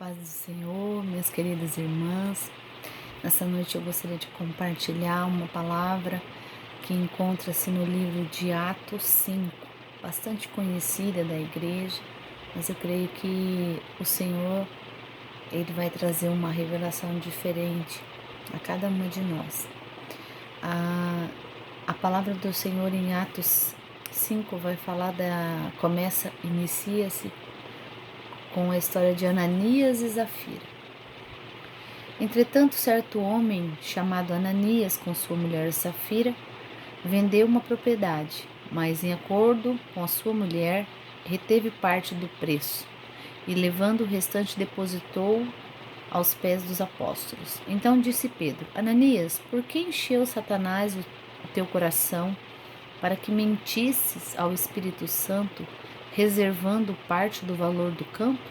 Paz do Senhor, minhas queridas irmãs. Nessa noite eu gostaria de compartilhar uma palavra que encontra-se no livro de Atos 5, bastante conhecida da igreja, mas eu creio que o Senhor, Ele vai trazer uma revelação diferente a cada uma de nós. A palavra do Senhor em Atos 5 vai falar inicia-se com a história de Ananias e Zafira. Entretanto, certo homem, chamado Ananias, com sua mulher Zafira, vendeu uma propriedade, mas em acordo com a sua mulher, reteve parte do preço, e levando o restante depositou aos pés dos apóstolos. Então disse Pedro: Ananias, por que encheu Satanás o teu coração para que mentisses ao Espírito Santo, reservando parte do valor do campo?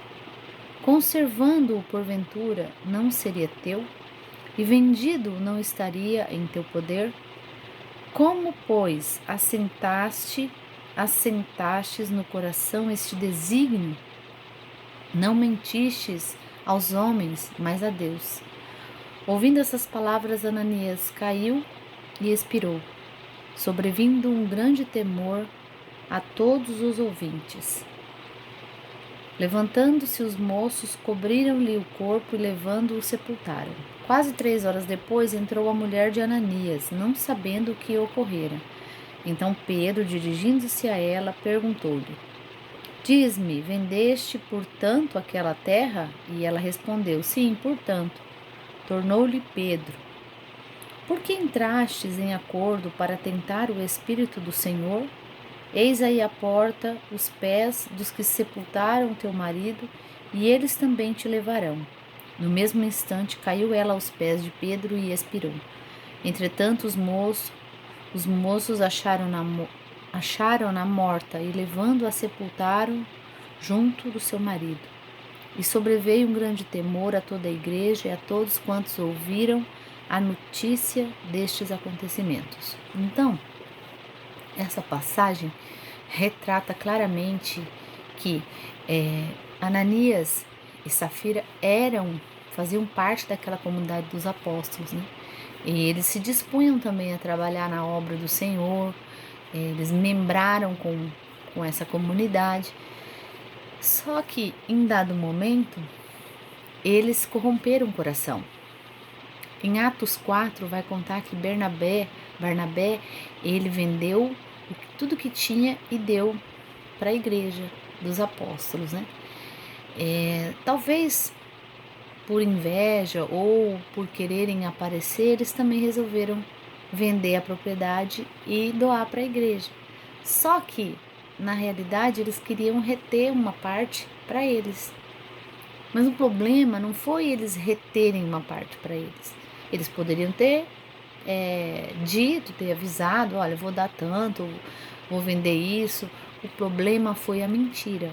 Conservando-o porventura, não seria teu? E vendido não estaria em teu poder? Como, pois, assentastes no coração este desígnio? Não mentistes aos homens, mas a Deus. Ouvindo essas palavras, Ananias caiu e expirou, sobrevindo um grande temor a todos os ouvintes. Levantando-se os moços, cobriram-lhe o corpo e levando-o sepultaram. Quase 3 horas depois entrou a mulher de Ananias, não sabendo o que ocorrera. Então Pedro, dirigindo-se a ela, perguntou-lhe: Diz-me, vendeste, portanto, aquela terra? E ela respondeu: Sim, portanto. Tornou-lhe Pedro: Por que entrastes em acordo para tentar o Espírito do Senhor? Eis aí à porta os pés dos que sepultaram teu marido, e eles também te levarão. No mesmo instante caiu ela aos pés de Pedro e expirou. Entretanto os moços acharam-na morta e levando-a sepultaram junto do seu marido. E sobreveio um grande temor a toda a igreja e a todos quantos ouviram a notícia destes acontecimentos. Então, essa passagem retrata claramente que Ananias e Safira faziam parte daquela comunidade dos apóstolos, né? E eles se dispunham também a trabalhar na obra do Senhor, eles membraram com essa comunidade. Só que, em dado momento, eles corromperam o coração. Em Atos 4 vai contar que Barnabé, ele vendeu tudo que tinha e deu para a igreja dos apóstolos, né? Talvez por inveja ou por quererem aparecer, eles também resolveram vender a propriedade e doar para a igreja. Só que, na realidade, eles queriam reter uma parte para eles. Mas o problema não foi eles reterem uma parte para eles. Eles poderiam ter dito, ter avisado, olha, vou dar tanto, vou vender isso. O problema foi a mentira.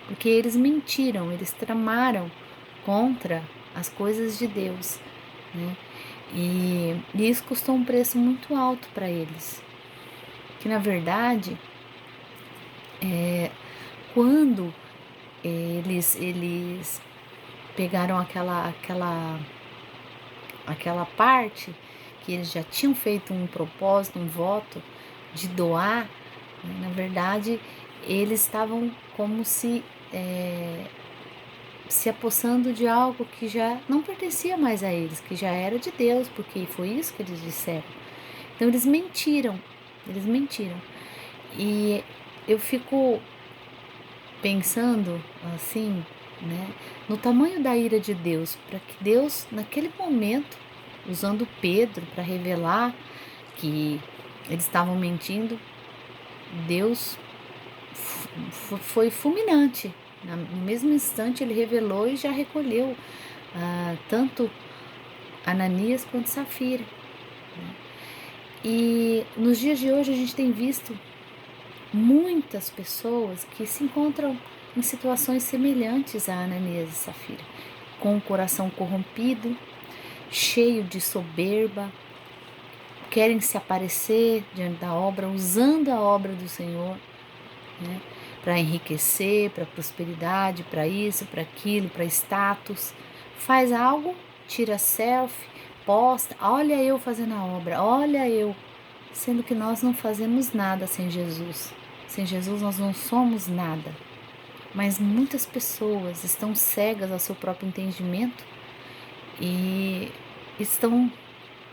Porque eles mentiram, eles tramaram contra as coisas de Deus, né? E isso custou um preço muito alto para eles. Que na verdade, quando eles pegaram aquela parte que eles já tinham feito um propósito, um voto de doar, né? Na verdade, eles estavam como se apossando de algo que já não pertencia mais a eles, que já era de Deus, porque foi isso que eles disseram. Então eles mentiram. E eu fico pensando assim, né, no tamanho da ira de Deus, para que Deus, naquele momento, usando Pedro para revelar que eles estavam mentindo, Deus foi fulminante. No mesmo instante ele revelou e já recolheu tanto Ananias quanto Safira. E nos dias de hoje a gente tem visto muitas pessoas que se encontram em situações semelhantes a Ananias e Safira, com o coração corrompido, cheio de soberba, querem se aparecer diante da obra, usando a obra do Senhor, né, para enriquecer, para prosperidade, para isso, para aquilo, para status. Faz algo, tira selfie, posta, olha eu fazendo a obra, olha eu, sendo que nós não fazemos nada sem Jesus. Sem Jesus nós não somos nada. Mas muitas pessoas estão cegas ao seu próprio entendimento e estão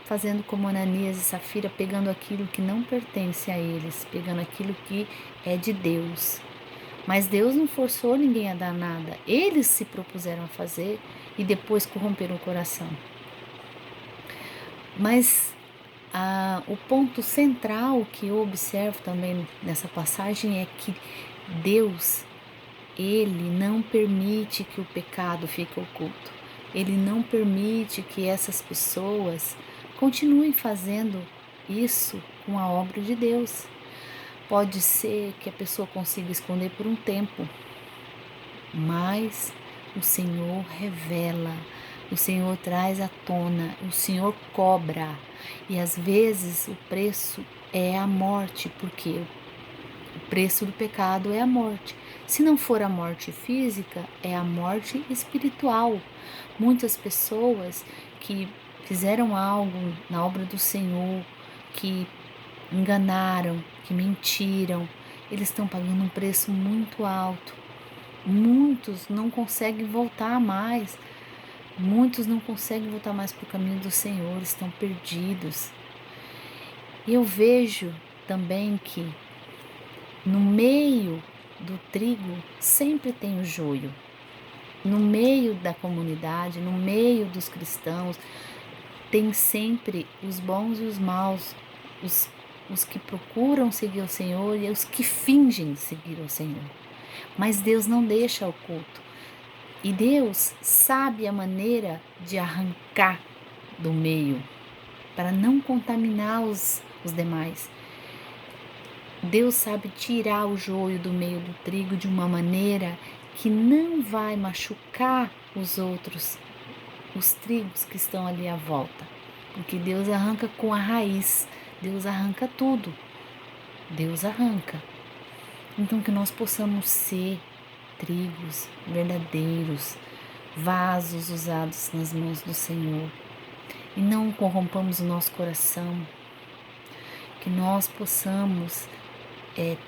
fazendo como Ananias e Safira, pegando aquilo que não pertence a eles, pegando aquilo que é de Deus. Mas Deus não forçou ninguém a dar nada. Eles se propuseram a fazer e depois corromperam o coração. Mas o ponto central que eu observo também nessa passagem é que Deus, Ele não permite que o pecado fique oculto. Ele não permite que essas pessoas continuem fazendo isso com a obra de Deus. Pode ser que a pessoa consiga esconder por um tempo, mas o Senhor revela, o Senhor traz à tona, o Senhor cobra. E às vezes o preço é a morte, porque o preço do pecado é a morte. Se não for a morte física, é a morte espiritual. Muitas pessoas que fizeram algo na obra do Senhor, que enganaram, que mentiram, eles estão pagando um preço muito alto. Muitos não conseguem voltar mais. Muitos não conseguem voltar mais para o caminho do Senhor, estão perdidos. E eu vejo também que no meio do trigo sempre tem o joio. No meio da comunidade, no meio dos cristãos, tem sempre os bons e os maus, os que procuram seguir o Senhor e os que fingem seguir o Senhor. Mas Deus não deixa oculto. E Deus sabe a maneira de arrancar do meio, para não contaminar os demais. Deus sabe tirar o joio do meio do trigo de uma maneira que não vai machucar os outros, os trigos que estão ali à volta. Porque Deus arranca com a raiz, Deus arranca tudo, Deus arranca. Então que nós possamos ser trigos verdadeiros, vasos usados nas mãos do Senhor, e não corrompamos o nosso coração, que nós possamos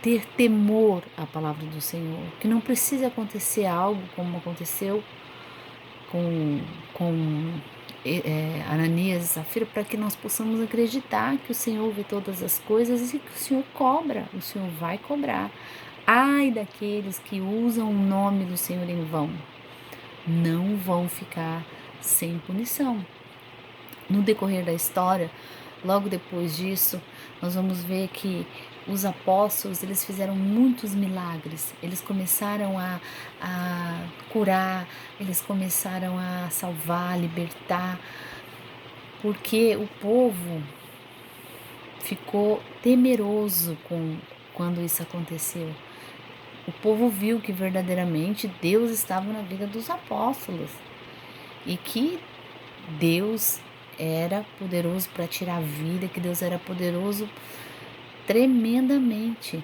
ter temor à palavra do Senhor, que não precise acontecer algo como aconteceu com Ananias e Safira, para que nós possamos acreditar que o Senhor vê todas as coisas e que o Senhor cobra, o Senhor vai cobrar. Ai daqueles que usam o nome do Senhor em vão, não vão ficar sem punição. No decorrer da história, logo depois disso, nós vamos ver que os apóstolos, eles fizeram muitos milagres. Eles começaram a curar, eles começaram a salvar, libertar, porque o povo ficou temeroso quando isso aconteceu. O povo viu que verdadeiramente Deus estava na vida dos apóstolos e que Deus era poderoso para tirar a vida, que Deus era poderoso tremendamente.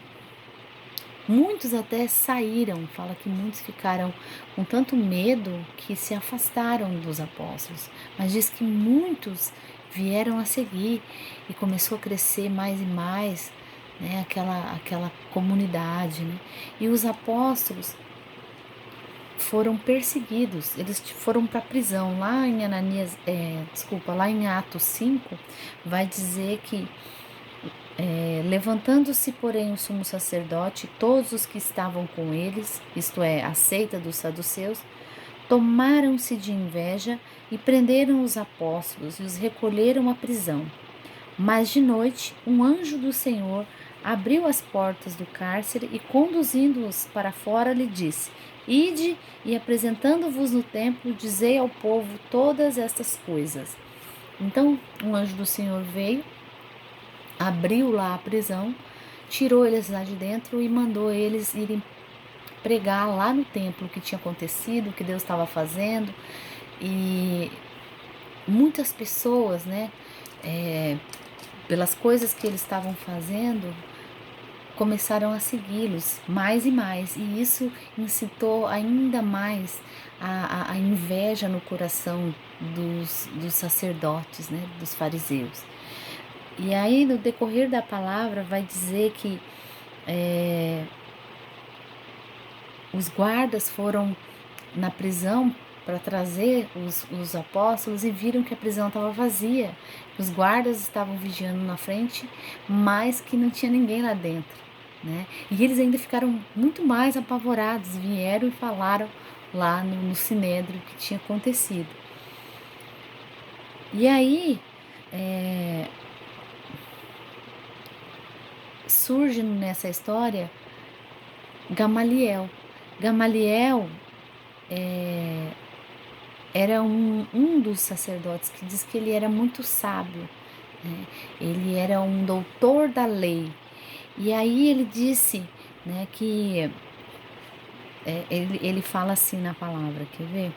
Muitos até saíram, fala que muitos ficaram com tanto medo que se afastaram dos apóstolos, mas diz que muitos vieram a seguir e começou a crescer mais e mais, né, aquela comunidade, né? E os apóstolos foram perseguidos, eles foram para a prisão. Lá em lá em Atos 5, vai dizer que levantando-se, porém, o sumo sacerdote e todos os que estavam com eles, isto é, a seita dos saduceus, tomaram-se de inveja e prenderam os apóstolos e os recolheram à prisão. Mas de noite, um anjo do Senhor abriu as portas do cárcere e, conduzindo-os para fora, lhe disse: Ide e, apresentando-vos no templo, dizei ao povo todas estas coisas. Então, um anjo do Senhor veio, abriu lá a prisão, tirou eles lá de dentro e mandou eles irem pregar lá no templo o que tinha acontecido, o que Deus estava fazendo. E muitas pessoas, né, pelas coisas que eles estavam fazendo, começaram a segui-los mais e mais, e isso incitou ainda mais a inveja no coração dos sacerdotes, né, dos fariseus. E aí, no decorrer da palavra, vai dizer que os guardas foram na prisão para trazer os apóstolos e viram que a prisão estava vazia. Os guardas estavam vigiando na frente, mas que não tinha ninguém lá dentro, né? E eles ainda ficaram muito mais apavorados, vieram e falaram lá no Sinédrio o que tinha acontecido. E aí surge nessa história Gamaliel. Gamaliel era um dos sacerdotes que diz que ele era muito sábio, né? Ele era um doutor da lei. E aí ele disse, né, que ele fala assim na palavra, quer ver?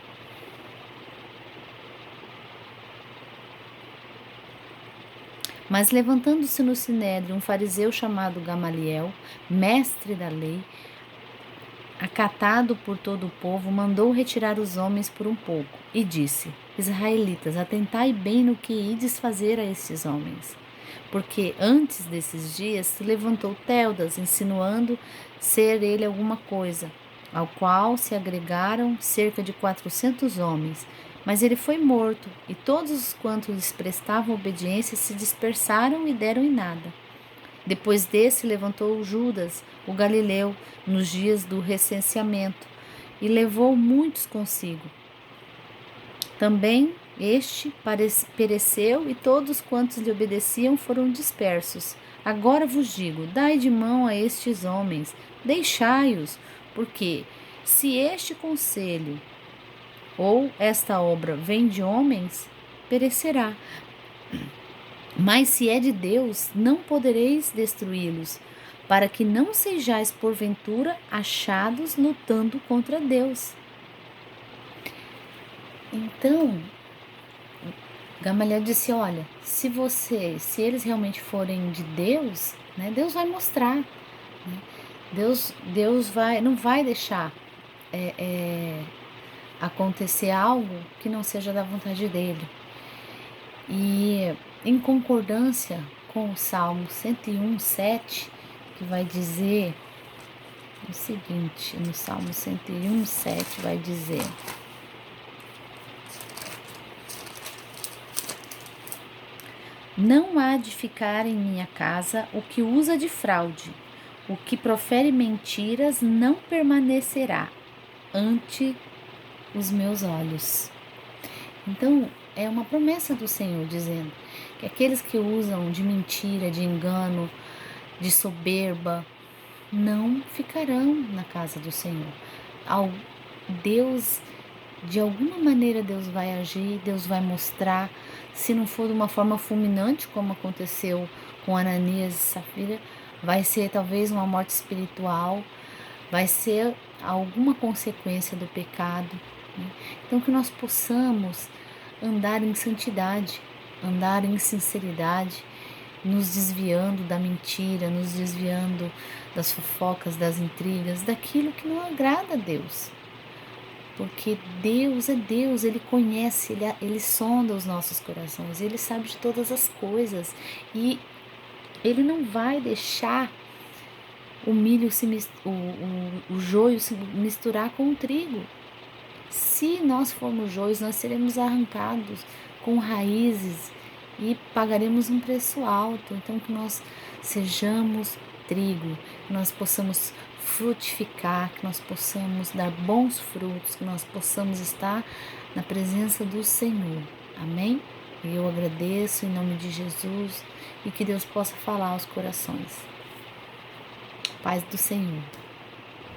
Mas levantando-se no sinédrio um fariseu chamado Gamaliel, mestre da lei, acatado por todo o povo, mandou retirar os homens por um pouco e disse: Israelitas, atentai bem no que ides fazer a estes homens. Porque antes desses dias se levantou Teudas, insinuando ser ele alguma coisa, ao qual se agregaram cerca de 400 homens. Mas ele foi morto, e todos os quantos lhes prestavam obediência se dispersaram e deram em nada. Depois desse levantou Judas, o Galileu, nos dias do recenseamento, e levou muitos consigo. Também este pereceu, e todos quantos lhe obedeciam foram dispersos. Agora vos digo, dai de mão a estes homens, deixai-os, porque se este conselho ou esta obra vem de homens, perecerá. Mas se é de Deus, não podereis destruí-los, para que não sejais porventura achados lutando contra Deus. Então, Gamaliel disse: olha, se eles realmente forem de Deus, né, Deus vai mostrar, né? Deus não vai deixar acontecer algo que não seja da vontade dele. E em concordância com o Salmo 101:7, que vai dizer o seguinte, no Salmo 101:7 vai dizer: não há de ficar em minha casa o que usa de fraude, o que profere mentiras não permanecerá ante os meus olhos. Então, é uma promessa do Senhor dizendo que aqueles que usam de mentira, de engano, de soberba, não ficarão na casa do Senhor. Deus, de alguma maneira, Deus vai agir, Deus vai mostrar, se não for de uma forma fulminante, como aconteceu com Ananias e Safira, vai ser talvez uma morte espiritual, vai ser alguma consequência do pecado, né? Então, que nós possamos andar em santidade, andar em sinceridade, nos desviando da mentira, nos desviando das fofocas, das intrigas, daquilo que não agrada a Deus. Porque Deus é Deus, Ele conhece, Ele sonda os nossos corações, Ele sabe de todas as coisas e Ele não vai deixar o milho, o joio se misturar com o trigo. Se nós formos joios, nós seremos arrancados com raízes e pagaremos um preço alto. Então, que nós sejamos trigo, que nós possamos frutificar, que nós possamos dar bons frutos, que nós possamos estar na presença do Senhor. Amém? E eu agradeço em nome de Jesus e que Deus possa falar aos corações. Paz do Senhor.